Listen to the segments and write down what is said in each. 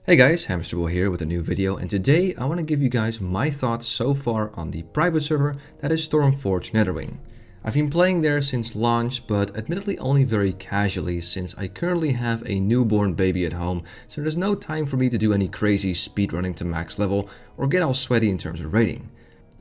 Hey guys, Hamsterwheel here with a new video, and today I want to give you guys my thoughts so far on the private server that is Stormforge Netherwing. I've been playing there since launch, but admittedly only very casually since I currently have a newborn baby at home, so there's no time for me to do any crazy speedrunning to max level or get all sweaty in terms of raiding.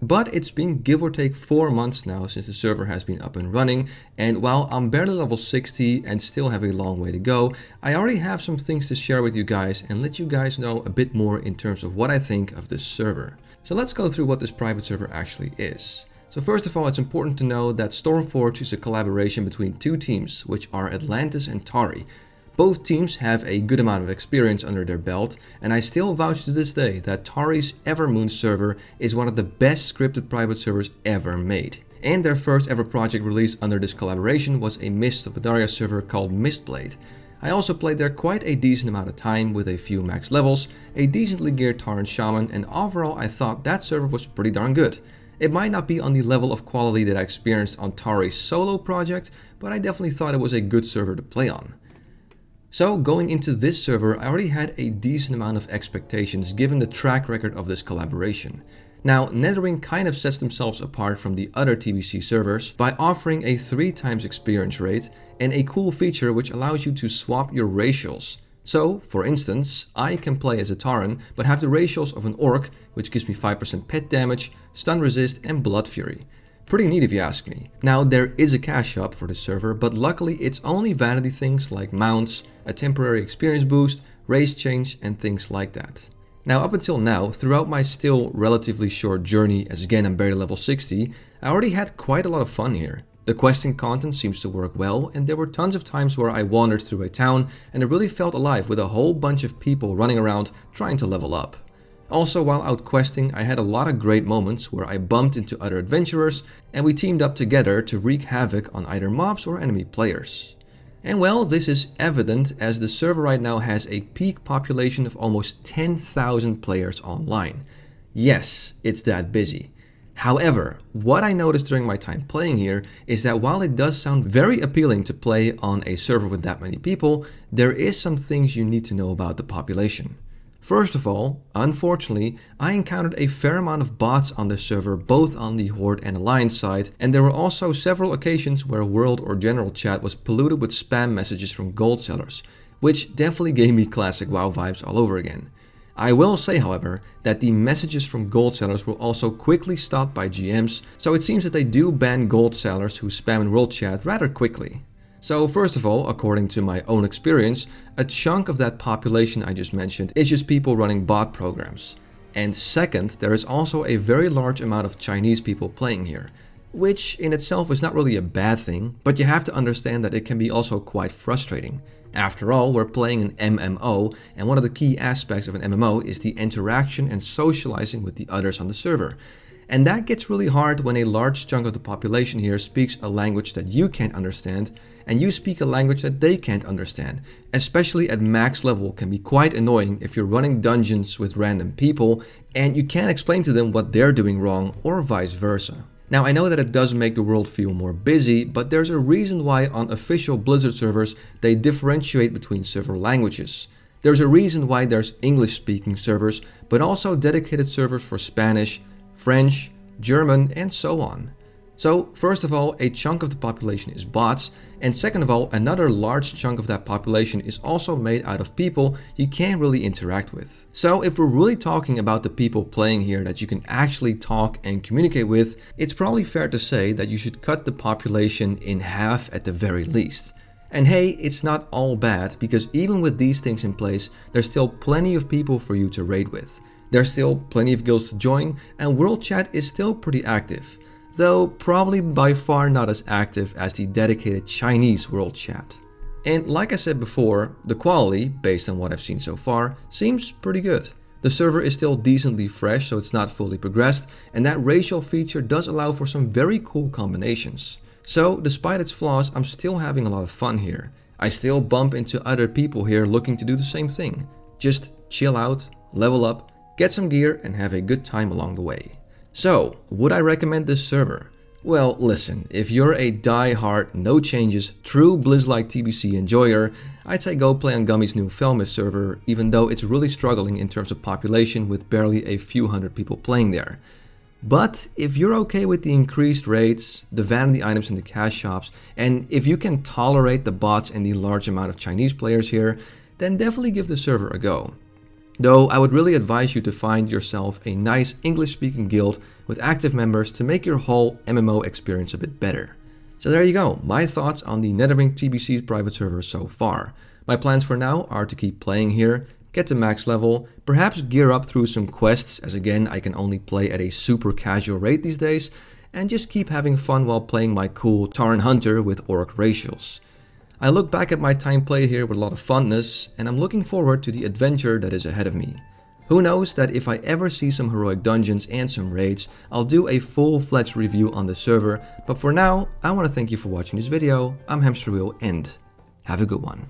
But it's been give or take 4 months now since the server has been up and running, and while I'm barely level 60 and still have a long way to go, I already have some things to share with you guys and let you guys know a bit more in terms of what I think of this server. So let's go through what this private server actually is. So first of all, it's important to know that Stormforge is a collaboration between two teams, which are Atlantis and Tari. Both teams have a good amount of experience under their belt, and I still vouch to this day that Tari's Evermoon server is one of the best scripted private servers ever made. And their first ever project released under this collaboration was a Mist of Pandaria server called Mistblade. I also played there quite a decent amount of time with a few max levels, a decently geared Taran Shaman, and overall I thought that server was pretty darn good. It might not be on the level of quality that I experienced on Tari's solo project, but I definitely thought it was a good server to play on. So going into this server, I already had a decent amount of expectations given the track record of this collaboration. Now, Netherwing kind of sets themselves apart from the other TBC servers by offering a 3 times experience rate and a cool feature which allows you to swap your racials. So, for instance, I can play as a Taran but have the racials of an Orc, which gives me 5% pet damage, stun resist and blood fury. Pretty neat if you ask me. Now, there is a cash shop for this server, but luckily it's only vanity things like mounts, a temporary experience boost, race change and things like that. Now, up until now, throughout my still relatively short journey, as again I'm barely level 60, I already had quite a lot of fun here. The questing content seems to work well, and there were tons of times where I wandered through a town and it really felt alive with a whole bunch of people running around trying to level up. Also, while out questing, I had a lot of great moments where I bumped into other adventurers and we teamed up together to wreak havoc on either mobs or enemy players. And well, this is evident as the server right now has a peak population of almost 10,000 players online. Yes, it's that busy. However, what I noticed during my time playing here is that while it does sound very appealing to play on a server with that many people, there is some things you need to know about the population. First of all, unfortunately, I encountered a fair amount of bots on this server, both on the Horde and Alliance side, and there were also several occasions where world or general chat was polluted with spam messages from gold sellers, which definitely gave me classic WoW vibes all over again. I will say, however, that the messages from gold sellers were also quickly stopped by GMs, so it seems that they do ban gold sellers who spam in world chat rather quickly. So first of all, according to my own experience, a chunk of that population I just mentioned is just people running bot programs. And second, there is also a very large amount of Chinese people playing here, which in itself is not really a bad thing, but you have to understand that it can be also quite frustrating. After all, we're playing an MMO, and one of the key aspects of an MMO is the interaction and socializing with the others on the server. And that gets really hard when a large chunk of the population here speaks a language that you can't understand, and you speak a language that they can't understand. Especially at max level can be quite annoying if you're running dungeons with random people and you can't explain to them what they're doing wrong or vice versa. Now, I know that it does make the world feel more busy, but there's a reason why on official Blizzard servers they differentiate between several languages. There's a reason why there's English speaking servers, but also dedicated servers for Spanish, French, German and so on. So first of all, a chunk of the population is bots, and second of all, another large chunk of that population is also made out of people you can't really interact with. So if we're really talking about the people playing here that you can actually talk and communicate with, it's probably fair to say that you should cut the population in half at the very least. And hey, it's not all bad, because even with these things in place, there's still plenty of people for you to raid with. There's still plenty of guilds to join, and world chat is still pretty active. Though probably by far not as active as the dedicated Chinese world chat. And like I said before, the quality, based on what I've seen so far, seems pretty good. The server is still decently fresh, so it's not fully progressed, and that racial feature does allow for some very cool combinations. So despite its flaws, I'm still having a lot of fun here. I still bump into other people here looking to do the same thing. Just chill out, level up, get some gear and have a good time along the way. So, would I recommend this server? Well, listen, if you're a die-hard, no changes, true Blizz-like TBC enjoyer, I'd say go play on Gummy's new Felmis server, even though it's really struggling in terms of population with barely a few hundred people playing there. But if you're okay with the increased rates, the vanity items in the cash shops, and if you can tolerate the bots and the large amount of Chinese players here, then definitely give the server a go. Though I would really advise you to find yourself a nice English-speaking guild with active members to make your whole MMO experience a bit better. So there you go, my thoughts on the Netherwing TBC's private server so far. My plans for now are to keep playing here, get to max level, perhaps gear up through some quests, as again I can only play at a super casual rate these days, and just keep having fun while playing my cool Tauren Hunter with Orc racials. I look back at my time played here with a lot of fondness, and I'm looking forward to the adventure that is ahead of me. Who knows that if I ever see some heroic dungeons and some raids, I'll do a full-fledged review on the server, but for now, I want to thank you for watching this video. I'm Hamsterwheel and have a good one.